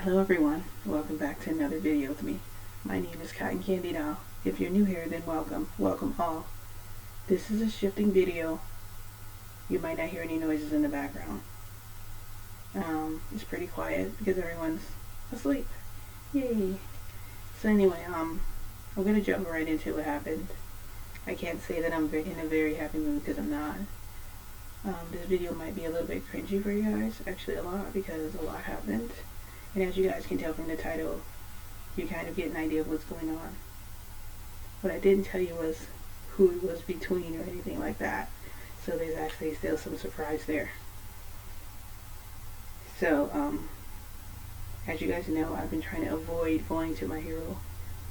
Hello everyone, welcome back to another video with me. My name is Cotton Candy Doll. If you're new here, then welcome all. This is a shifting video. You might not hear any noises in the background. It's pretty quiet because everyone's asleep. Yay! So anyway, I'm gonna jump right into what happened. I can't say that I'm in a very happy mood because I'm not. This video might be a little bit cringy for you guys, actually a lot, because a lot happened. And as you guys can tell from the title, you kind of get an idea of what's going on. What I didn't tell you was who it was between or anything like that. So there's actually still some surprise there. So, as you guys know, I've been trying to avoid going to My Hero.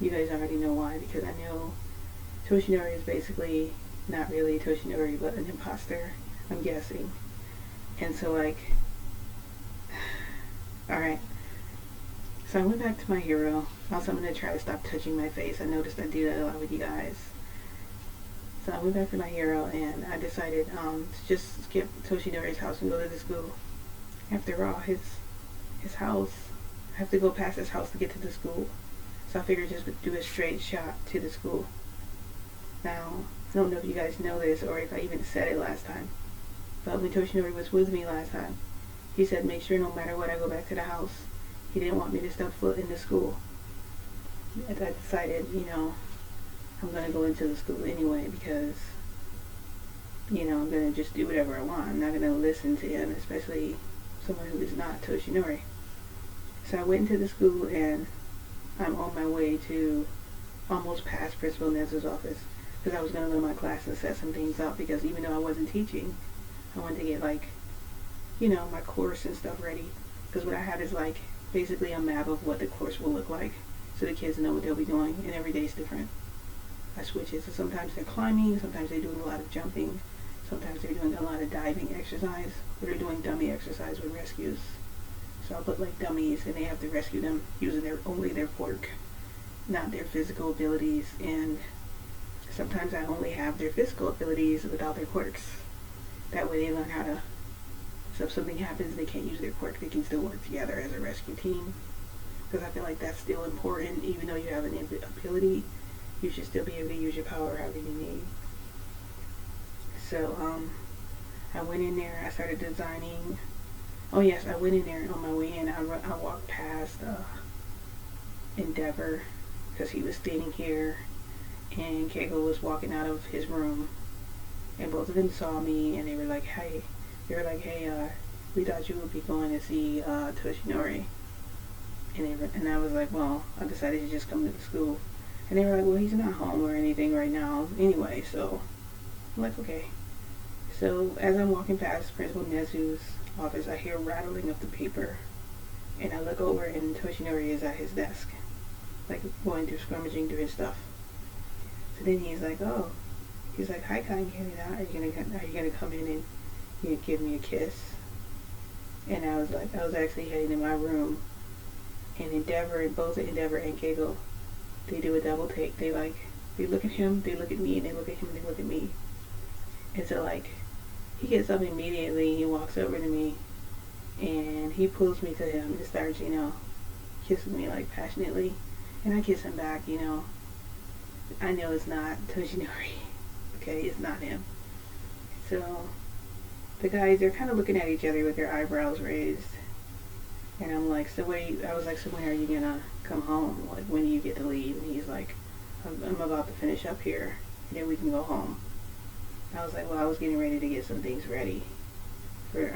You guys already know why, because I know Toshinori is basically not really Toshinori, but an imposter, I'm guessing. And so alright. So I went back to My Hero. Also, I'm going to try to stop touching my face. I noticed I do that a lot with you guys. So I went back to My Hero and I decided to just skip Toshinori's house and go to the school. After all, his house, I have to go past his house to get to the school. So I figured just do a straight shot to the school. Now, I don't know if you guys know this or if I even said it last time. But when Toshinori was with me last time, he said make sure no matter what I go back to the house. He didn't want me to step foot in the school. I decided, I'm going to go into the school anyway because, I'm going to just do whatever I want. I'm not going to listen to him, especially someone who is not Toshinori. So I went into the school and I'm on my way to almost past Principal Nezu's office because I was going to go to my class and set some things up because even though I wasn't teaching, I wanted to get my course and stuff ready. Because what I have is basically a map of what the course will look like so the kids know what they'll be doing, and every day is different. I switch it, so sometimes they're climbing, sometimes they're doing a lot of jumping, sometimes they're doing a lot of diving exercise, or they're doing dummy exercise with rescues. So I'll put dummies and they have to rescue them using only their quirk, not their physical abilities, and sometimes I only have their physical abilities without their quirks. That way they learn how to, so if something happens, they can't use their quirk, they can still work together as a rescue team. Because I feel like that's still important, even though you have an ability, you should still be able to use your power however you need. So, I went in there, I started designing. Oh yes, I went in there on my way in, I walked past Endeavor, because he was standing here, and Keigo was walking out of his room, and both of them saw me, and they were like, hey, we thought you would be going to see Toshinori. And I was like, well, I decided to just come to the school. And they were like, well, he's not home or anything right now anyway, so I'm like, okay. So as I'm walking past Principal Nezu's office, I hear rattling of the paper. And I look over and Toshinori is at his desk, scrummaging through his stuff. So then he's like, hi, Cotton Candy, are you gonna come in and give me a kiss? And I was actually heading to my room, and both Endeavor and Keigo, they do a double take. They look at him, they look at me, and they look at him, and they look at me. And so he gets up immediately, he walks over to me, and he pulls me to him and starts, kissing me passionately, and I kiss him back. I know it's not Toshinori, okay, it's not him. So the guys, they're kind of looking at each other with their eyebrows raised. And I'm like, so when are you gonna come home? When do you get to leave? And he's like, I'm about to finish up here, and then we can go home. I was like, well, I was getting ready to get some things ready for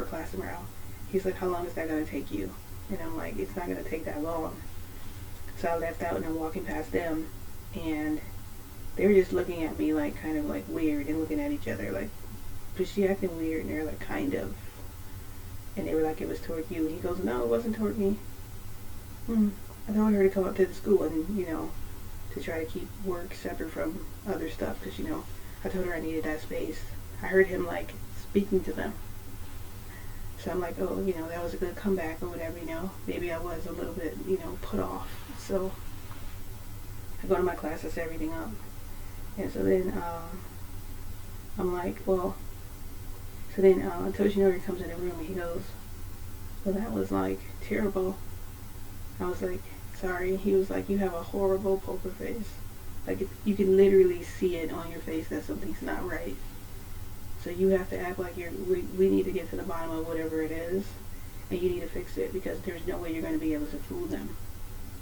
class tomorrow. He's like, how long is that gonna take you? And I'm like, it's not gonna take that long. So I left out and I'm walking past them, and they were just looking at me kind of weird and looking at each other but she acting weird, and they're kind of. And they were like, it was toward you. And he goes, no, it wasn't toward me. I told her to come up to the school and, to try to keep work separate from other stuff. Because, I told her I needed that space. I heard him, speaking to them. So I'm like, oh, that was a good comeback or whatever, Maybe I was a little bit, put off. So I go to my class, I set everything up. And so then I'm like, well, so then Toshinori comes in the room and he goes, well, that was terrible. I was like, sorry. He was like, you have a horrible poker face. Like, you can literally see it on your face that something's not right. So you have to act like we need to get to the bottom of whatever it is, and you need to fix it, because there's no way you're going to be able to fool them.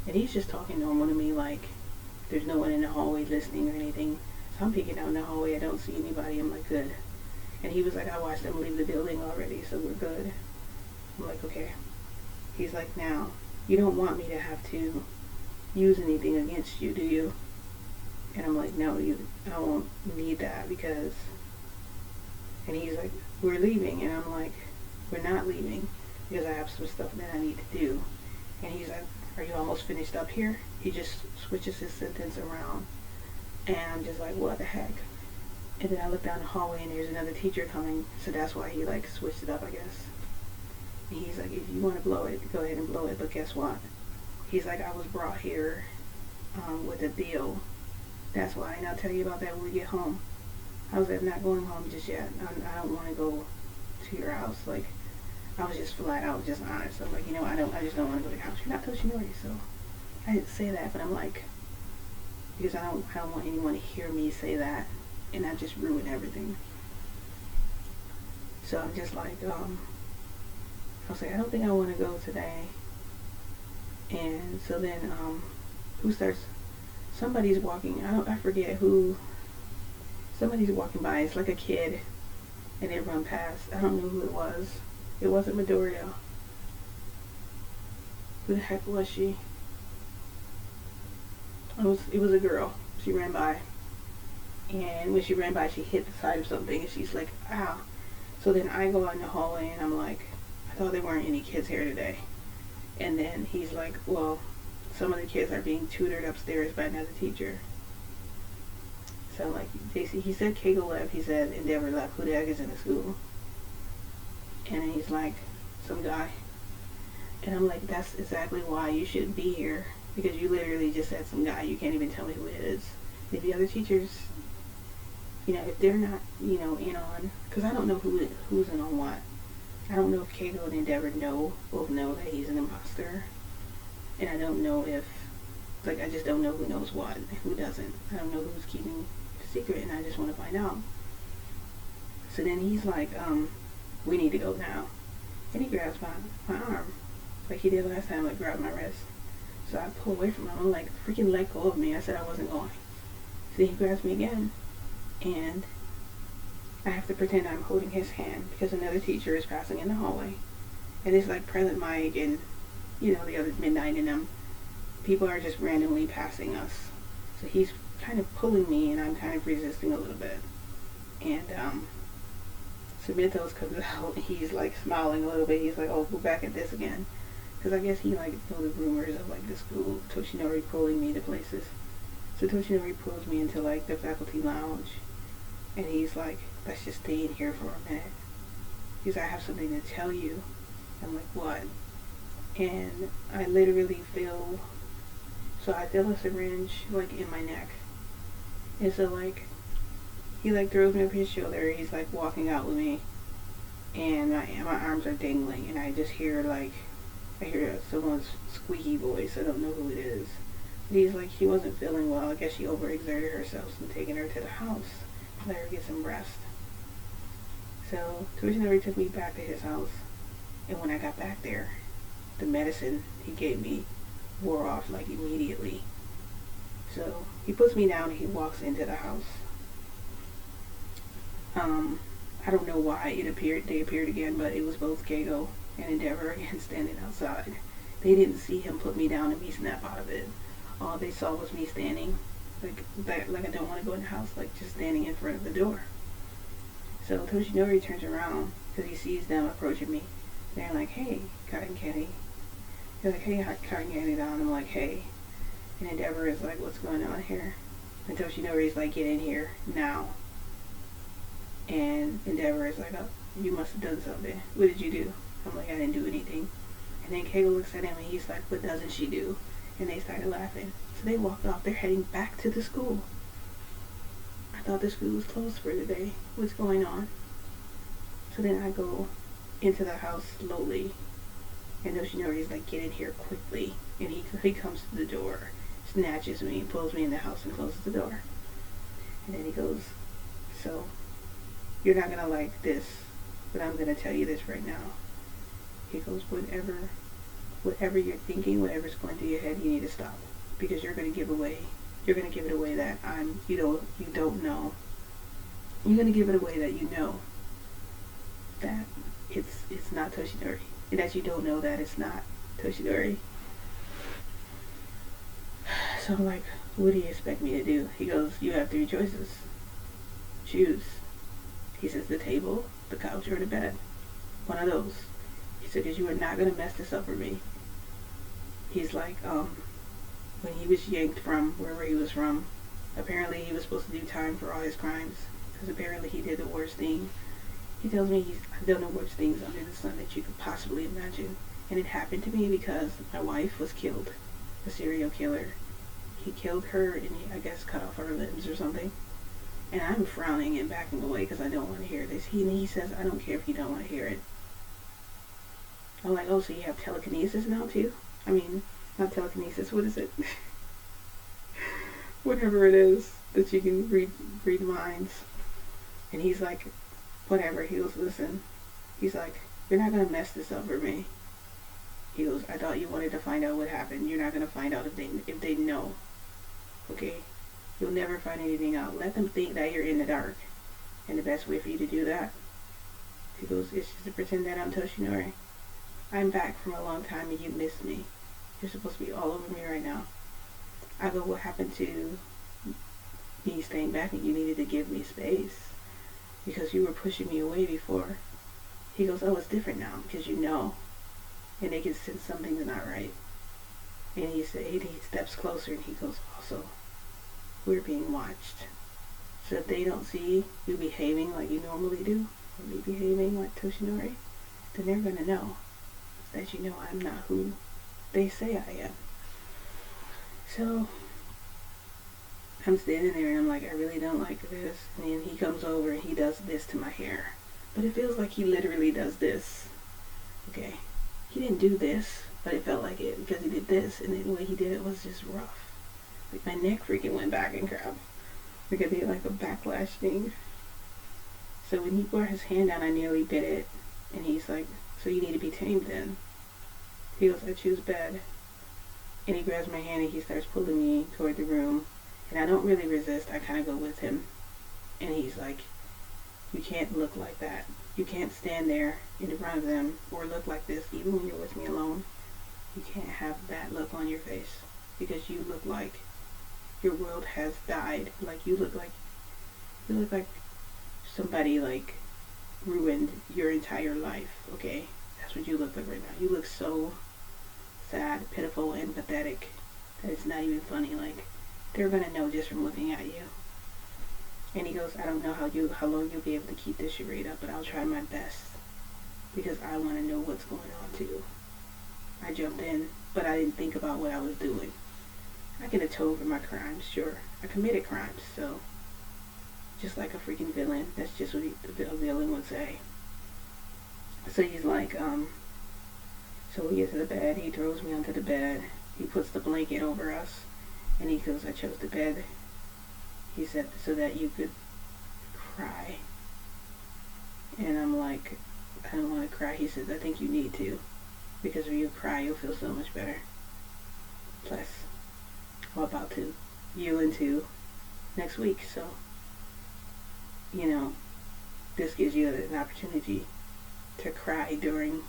And he's just talking normal to me, like there's no one in the hallway listening or anything. So I'm peeking out in the hallway, I don't see anybody, I'm like, good. And he was like, I watched them leave the building already, so we're good. I'm like, okay. He's like, now, you don't want me to have to use anything against you, do you? And I'm like, no, I won't need that, because... And he's like, we're leaving. And I'm like, we're not leaving, because I have some stuff that I need to do. And he's like, are you almost finished up here? He just switches his sentence around. And I'm just like, what the heck? And then I look down the hallway and there's another teacher coming. So that's why he like switched it up, I guess. And he's like, if you want to blow it, go ahead and blow it. But guess what? He's like, I was brought here with a deal. That's why. And I'll tell you about that when we get home. I was like, I'm not going home just yet. I don't want to go to your house. Like, I was just flat out, just honest. I'm like, you know, I just don't want to go to your house. You're not Toshinori, so I didn't say that. But I'm like, because I don't want anyone to hear me say that, and I just ruin everything. So I'm just like, I was like, I don't think I want to go today. And so then, who starts? Somebody's walking. I forget who. Somebody's walking by. It's like a kid, and they run past. I don't know who it was. It wasn't Midoriya. Who the heck was she? It was a girl. She ran by, and when she ran by, she hit the side of something, and she's like, ow. So then I go out in the hallway, and I'm like, I thought there weren't any kids here today. And then he's like, well, some of the kids are being tutored upstairs by another teacher. So I'm like, JC, he said Keigo left, he said Endeavor left, who the heck is in the school? And then he's like, some guy. And I'm like, that's exactly why you shouldn't be here, because you literally just said some guy. You can't even tell me who it is. If the other teachers, you know, if they're not, you know, in on, because I don't know who's in on what. I don't know if Keigo and Endeavor both know that he's an imposter. And I don't know if, like, I just don't know who knows what and who doesn't. I don't know who's keeping the secret, and I just want to find out. So then he's like, we need to go now. And he grabs my arm, like he did last time, like grabbed my wrist. So I pull away from him. I'm like, freaking let go of me. I said I wasn't going. So he grabs me again, and I have to pretend I'm holding his hand, because another teacher is passing in the hallway. And it's like Present Mike and, you know, the other Midnight and them. People are just randomly passing us. So he's kind of pulling me, and I'm kind of resisting a little bit. And Subito's comes out, and he's like smiling a little bit. He's like, oh, we're back at this again. Because I guess he like know the rumors of like the school, Toshinori pulling me to places. So Toshinori pulls me into like the faculty lounge, and he's like, let's just stay in here for a minute. He's like, I have something to tell you. I'm like, what? And I literally feel, so I feel a syringe like in my neck. And so like, he like throws me over his shoulder. He's like walking out with me, and my arms are dangling, and I just hear like, I hear someone's squeaky voice. I don't know who it is. But he's like, she wasn't feeling well. I guess she overexerted herself, and taking her to the house, let her get some rest. So Toshinori took me back to his house, and when I got back there, the medicine he gave me wore off like immediately. So he puts me down and he walks into the house. I don't know why they appeared again, but it was both Keigo and Endeavor again standing outside. They didn't see him put me down and me snap out of it. All they saw was me standing like I don't want to go in the house, like just standing in front of the door. So Toshinori turns around because he sees them approaching me. They're like, hey, Cotton Candy. They're like, hey, Cotton Candy down. I'm like, hey. And Endeavor is like, what's going on here? And Toshinori's like, get in here now. And Endeavor is like, oh, you must have done something. What did you do? I'm like, I didn't do anything. And then Keigo looks at him and he's like, what doesn't she do? And they started laughing. So they walked off. They're heading back to the school. I thought the school was closed for the day. What's going on? So then I go into the house slowly. And Yoshinori's like, get in here quickly. And he comes to the door, snatches me, pulls me in the house, and closes the door. And then he goes, so, you're not going to like this, but I'm going to tell you this right now. He goes, whatever you're thinking, whatever's going through your head, you need to stop. Because you're going to give it away that you don't know. You're going to give it away that you know that it's not Toshinori. And that you don't know that it's not Toshinori. So I'm like, what do you expect me to do? He goes, you have 3 choices. Choose. He says, the table, the couch, or the bed. One of those. He said, because you are not going to mess this up for me. He's like, when he was yanked from wherever he was from, apparently he was supposed to do time for all his crimes. Because apparently he did the worst thing. He tells me I've done the worst things under the sun that you could possibly imagine. And it happened to me because my wife was killed. A serial killer. He killed her and he, I guess, cut off her limbs or something. And I'm frowning and backing away because I don't want to hear this. He says, I don't care if you don't want to hear it. I'm like, oh, so you have telekinesis now too? I mean, not telekinesis, what is it? Whatever it is that you can read minds. And he's like, whatever. He goes, listen. He's like, you're not going to mess this up for me. He goes, I thought you wanted to find out what happened. You're not going to find out if they know. Okay? You'll never find anything out. Let them think that you're in the dark. And the best way for you to do that, he goes, is just to pretend that I'm Toshinori. I'm back from a long time and you missed me. You're supposed to be all over me right now. I go, what happened to me staying back and you needed to give me space? Because you were pushing me away before. He goes, oh, it's different now because you know. And they can sense something's not right. And he steps closer and he goes, also, we're being watched. So if they don't see you behaving like you normally do, or me behaving like Toshinori, then they're going to know that you know I'm not who they say I am. So I'm standing there and I'm like, I really don't like this. And then he comes over and he does this to my hair. But it feels like he literally does this. Okay. He didn't do this, but it felt like it because he did this. And the way he did it was just rough. Like my neck freaking went back and crap. Because he had like a backlash thing. So when he brought his hand down, I nearly bit it. And he's like, so you need to be tamed then. He goes, I choose bed. And he grabs my hand and he starts pulling me toward the room. And I don't really resist. I kind of go with him. And he's like, you can't look like that. You can't stand there in front of them or look like this even when you're with me alone. You can't have that look on your face. Because you look like your world has died. Like you look like somebody like ruined your entire life. Okay? That's what you look like right now. You look so sad, pitiful, and pathetic that it's not even funny. Like, they're gonna know just from looking at you. And he goes, I don't know how long you'll be able to keep this charade up, but I'll try my best because I want to know what's going on too. I jumped in, but I didn't think about what I was doing. I can atone for my crimes, sure. I committed crimes, so just like a freaking villain. That's just what a villain would say. So he's like, so we get to the bed. He throws me onto the bed. He puts the blanket over us, and he goes, I chose the bed. He said, so that you could cry. And I'm like, I don't want to cry. He says, I think you need to. Because when you cry, you'll feel so much better. Plus, I'm about to you into next week. So, you know, this gives you an opportunity to cry during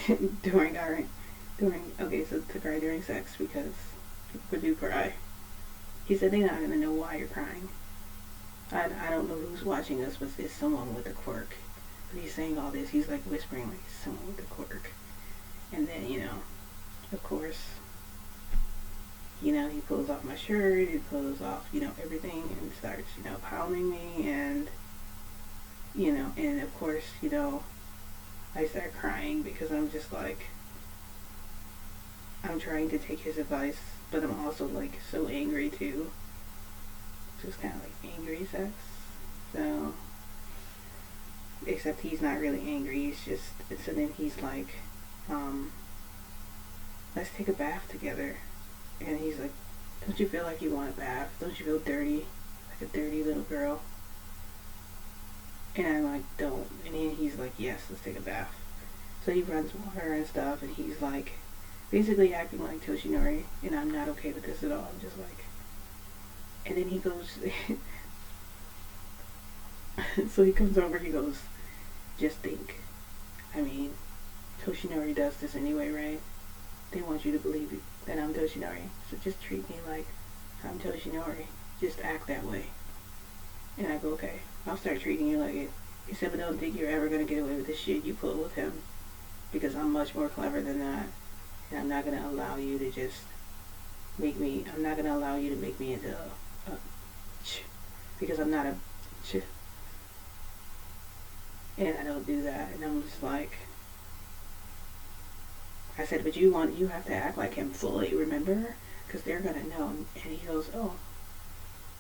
to cry during sex because people do cry. He said they're not going to know why you're crying. I don't know who's watching us, but it's someone with a quirk. But he's saying all this. He's like whispering like it's someone with a quirk. And then, you know, of course, you know, he pulls off my shirt. He pulls off, you know, everything and starts, you know, pounding me. And, you know, and of course, you know, I start crying because I'm just like, I'm trying to take his advice. But I'm also like so angry too. Just kind of like angry sex. So, except he's not really angry. He's just, so then he's like, um, let's take a bath together. And he's like, don't you feel like you want a bath? Don't you feel dirty? Like a dirty little girl? And I'm like, don't. And then he's like, yes, let's take a bath. So he runs water and stuff, and he's like, basically acting like Toshinori, and I'm not okay with this at all. I'm just like, and then he goes, so he comes over, he goes, just think. I mean, Toshinori does this anyway, right? They want you to believe that I'm Toshinori, so just treat me like I'm Toshinori. Just act that way. And I go, okay, I'll start treating you like it. He said, but don't think you're ever going to get away with the shit you pull with him, because I'm much more clever than that. And I'm not going to allow you to just make me, I'm not going to allow you to make me into a because I'm not a and I don't do that. And I'm just like, I said, but you have to act like him fully, remember? Because they're going to know. And he goes, oh,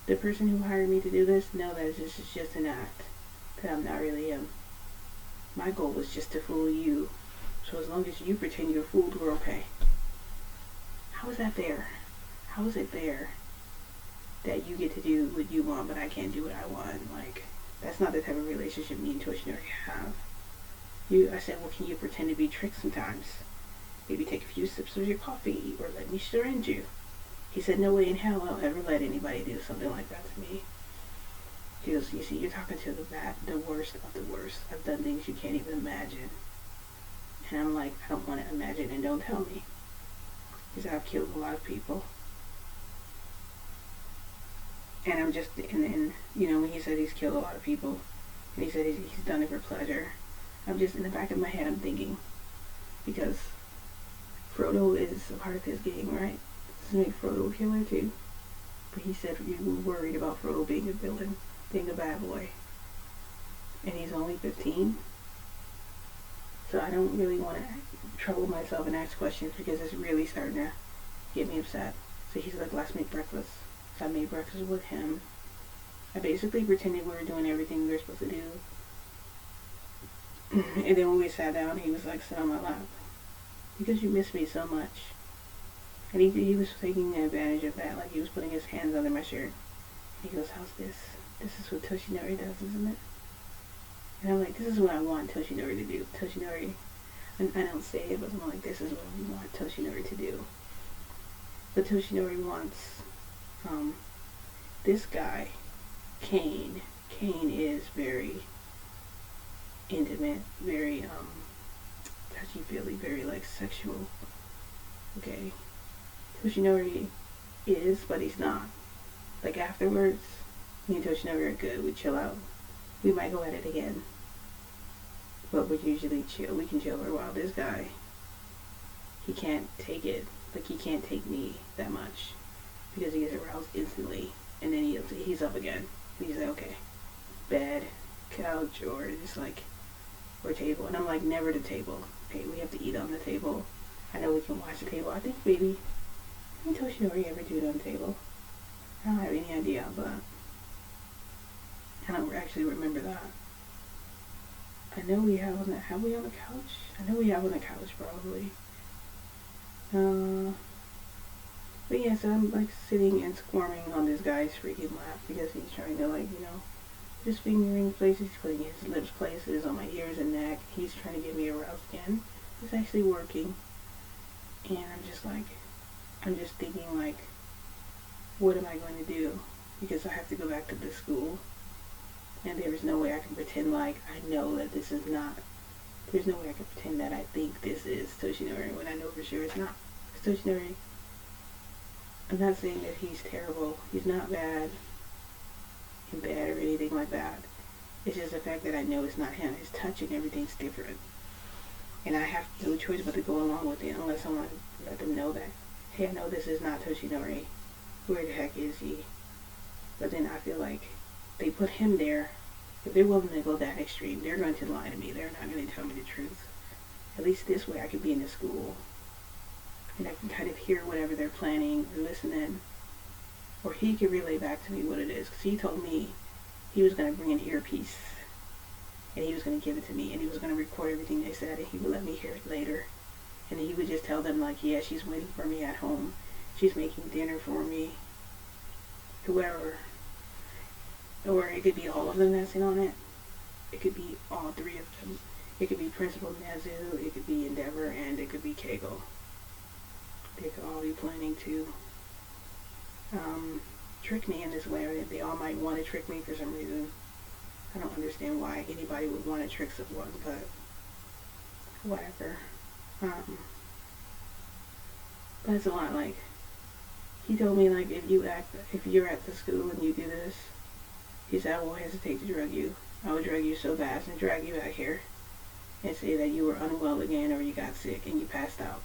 the person who hired me to do this, know that this is just an act, that I'm not really him. My goal was just to fool you. So as long as you pretend you're fooled, we're okay. How is that fair? How is it fair that you get to do what you want, but I can't do what I want? Like, that's not the type of relationship me and Toshinori have. I said, well, can you pretend to be tricked sometimes? Maybe take a few sips of your coffee, or let me syringe you. He said, no way in hell I'll ever let anybody do something like that to me. He goes, you see, you're talking to the worst of the worst. I've done things you can't even imagine. And I'm like, I don't want to imagine, and don't tell me. He said, I've killed a lot of people. And I'm just, and then, you know, when he said he's killed a lot of people, and he said he's done it for pleasure, I'm just, in the back of my head, I'm thinking, because Frodo is a part of his gang, right? This makes Frodo a killer too. But he said you were worried about Frodo being a villain, being a bad boy. And he's only 15. So I don't really want to trouble myself and ask questions, because it's really starting to get me upset. So he's like, let's make breakfast. So I made breakfast with him. I basically pretended we were doing everything we were supposed to do. And then when we sat down, he was like, sit on my lap, because you miss me so much. And he was taking advantage of that. Like, he was putting his hands under my shirt. He goes, how's this? This is what Toshinori does, isn't it? And I'm like, this is what I want Toshinori to do. Toshinori, and I don't say it, but I'm like, this is what we want Toshinori to do. But Toshinori wants this guy, Kane. Kane is very intimate, very touchy-feely, very like sexual. Okay. Toshinori is, but he's not. Like, afterwards, me and Toshinori are good. We chill out. We might go at it again, but we usually chill. We can chill for a while. This guy, he can't take it. Like, he can't take me that much, because he gets aroused instantly, and then he's up again. And he's like, okay, bed, couch, or just like, or table. And I'm like, never the table. Okay, we have to eat on the table. I know we can watch the table. I think maybe Toshinori ever do it on the table. I don't have any idea, but I don't actually remember that. I know we have on the couch? I know we have on the couch, probably. But yeah, so I'm like sitting and squirming on this guy's freaking lap, because he's trying to, like, you know, just fingering places, he's putting his lips places on my ears and neck. He's trying to get me aroused again. It's actually working. And I'm just like, I'm just thinking, like, what am I going to do? Because I have to go back to the school, and there is no way I can pretend like I know that this is not. There's no way I can pretend that I think this is Toshinori when I know for sure it's not. It's Toshinori. I'm not saying that he's terrible. He's not bad and bad or anything like that. It's just the fact that I know it's not him. His touch and everything's different. And I have no choice but to go along with it, unless someone let them know that, hey, I know this is not Toshinori. Where the heck is he? But then I feel like they put him there. If they're willing to go that extreme, they're going to lie to me. They're not going to tell me the truth. At least this way I could be in the school, and I can kind of hear whatever they're planning or listening. Or he could relay back to me what it is. Because he told me he was going to bring an earpiece, and he was going to give it to me, and he was going to record everything they said, and he would let me hear it later. And he would just tell them like, yeah, she's waiting for me at home. She's making dinner for me. Whoever. Or it could be all of them that's in on it. It could be all three of them. It could be Principal Nezu, it could be Endeavor, and it could be Kegel. They could all be planning to trick me in this way, or they all might want to trick me for some reason. I don't understand why anybody would want to trick someone, but whatever. But it's a lot. Like, he told me, like, if you're at the school and you do this, he said, I won't hesitate to drug you. I would drug you so fast and drag you back here and say that you were unwell again or you got sick and you passed out.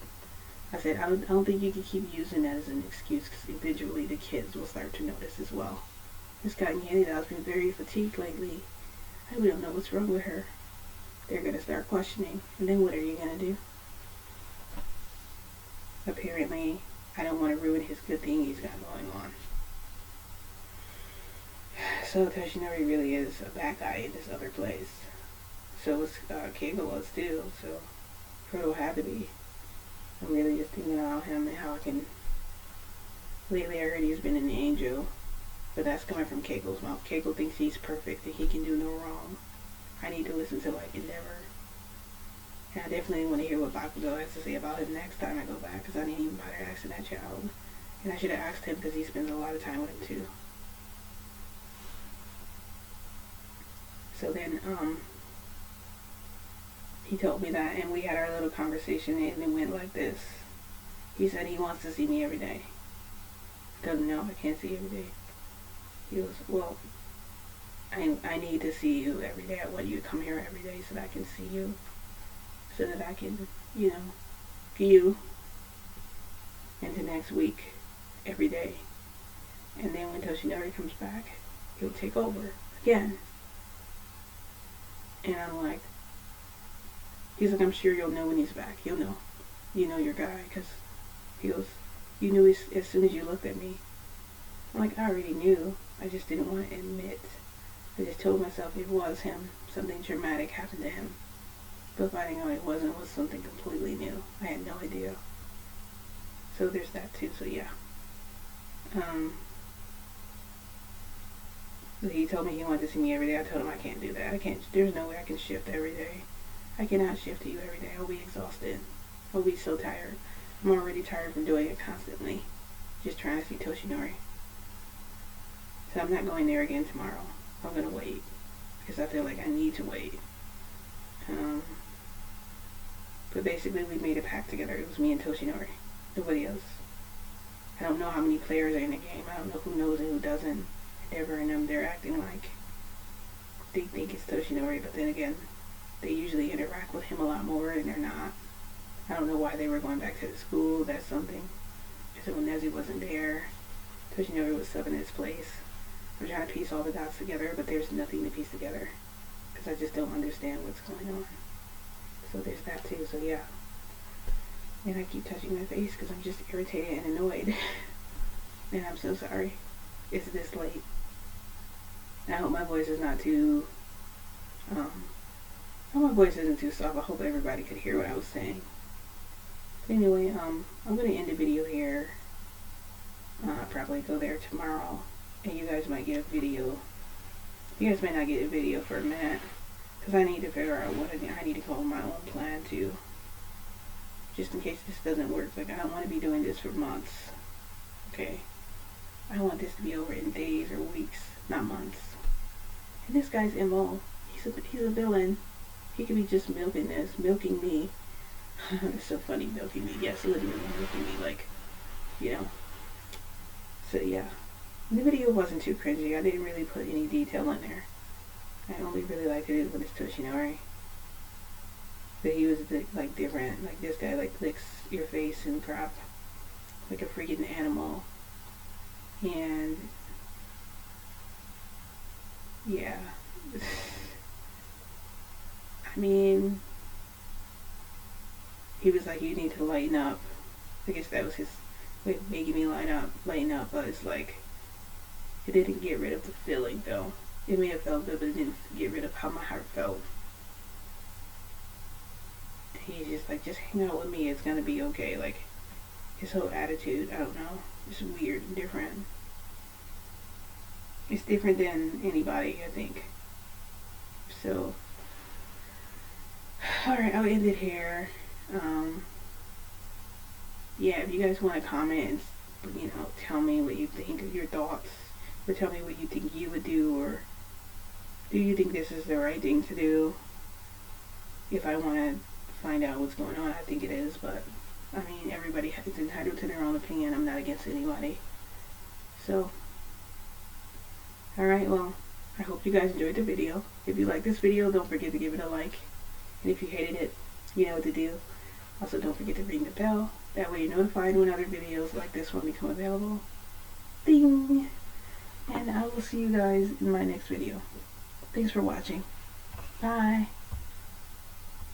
I said, I don't think you can keep using that as an excuse, because eventually the kids will start to notice as well. This cotton candy doll's been very fatigued lately. We don't know what's wrong with her. They're going to start questioning. And then what are you going to do? Apparently, I don't want to ruin his good thing he's got going on. So Toshinori really is a bad guy in this other place. So was Kegel was too. So Frodo had to be. I'm really just thinking about him and how I can. Lately I heard he's been an angel, but that's coming from Kegel's mouth. Kegel thinks he's perfect and he can do no wrong. I need to listen to like Endeavor. And I definitely want to hear what Bakugo has to say about him next time I go back, because I didn't even bother asking that child. And I should have asked him because he spends a lot of time with him too. So then, he told me that, and we had our little conversation, and it went like this. He said he wants to see me every day. I told him, no, I can't see you every day. He goes, well, I need to see you every day. I want you to come here every day so that I can see you. So that I can, view into next week every day. And then when Toshinori comes back, he'll take over again. And I'm like, he's like, I'm sure you'll know when he's back. You'll know. You know your guy. Because he goes, you knew as soon as you looked at me. I'm like, I already knew. I just didn't want to admit. I just told myself it was him. Something traumatic happened to him. But finding out it wasn't was something completely new. I had no idea. So there's that too. So yeah. So he told me he wanted to see me every day. I told him I can't do that. I can't. There's no way I can shift every day. I cannot shift to you every day. I'll be exhausted. I'll be so tired. I'm already tired from doing it constantly. Just trying to see Toshinori. So I'm not going there again tomorrow. I'm going to wait. Because I feel like I need to wait. But basically we made a pact together. It was me and Toshinori. Nobody else. I don't know how many players are in the game. I don't know who knows and who doesn't. Endeavor and them, they're acting like they think it's Toshinori, but then again, they usually interact with him a lot more, and they're not. I don't know why they were going back to the school. That's something. Because when Nezu wasn't there, Toshinori was subbing his place. I'm trying to piece all the dots together, but there's nothing to piece together. Because I just don't understand what's going on. So there's that too, so yeah. And I keep touching my face because I'm just irritated and annoyed. And I'm so sorry. It's this late. I hope my voice is not too, I hope my voice isn't too soft. I hope everybody could hear what I was saying. But anyway, I'm going to end the video here. I'll probably go there tomorrow. And you guys might get a video. You guys might not get a video for a minute. Because I need to figure out what I need to come up with my own plan too. Just in case this doesn't work. Like, I don't want to be doing this for months. Okay? I want this to be over in days or weeks, not months. And this guy's MO. He's a villain. He could be just milking me. It's so funny, milking me. Yes, literally milking me, like, So yeah. The video wasn't too cringy. I didn't really put any detail in there. I only really liked it when it's Toshinori. But he was like different. Like this guy like licks your face and crap. Like a freaking animal. And yeah. I mean, he was like, you need to lighten up. I guess that was his way of making me lighten up, but it's like, it didn't get rid of the feeling though. It may have felt good, but it didn't get rid of how my heart felt. he's just like, just hang out with me, it's gonna be okay. Like, his whole attitude, I don't know, it's weird and different. It's different than anybody, I think. So, alright, I'll end it here. Yeah, if you guys want to comment and, you know, tell me what you think, your thoughts, or tell me what you think you would do, or do you think this is the right thing to do? If I want to find out what's going on, I think it is, but I mean, everybody is entitled to their own opinion. I'm not against anybody. So, alright, well, I hope you guys enjoyed the video. If you like this video, don't forget to give it a like. And if you hated it, you know what to do. Also, don't forget to ring the bell. That way you're notified when other videos like this one become available. Ding! And I will see you guys in my next video. Thanks for watching. Bye!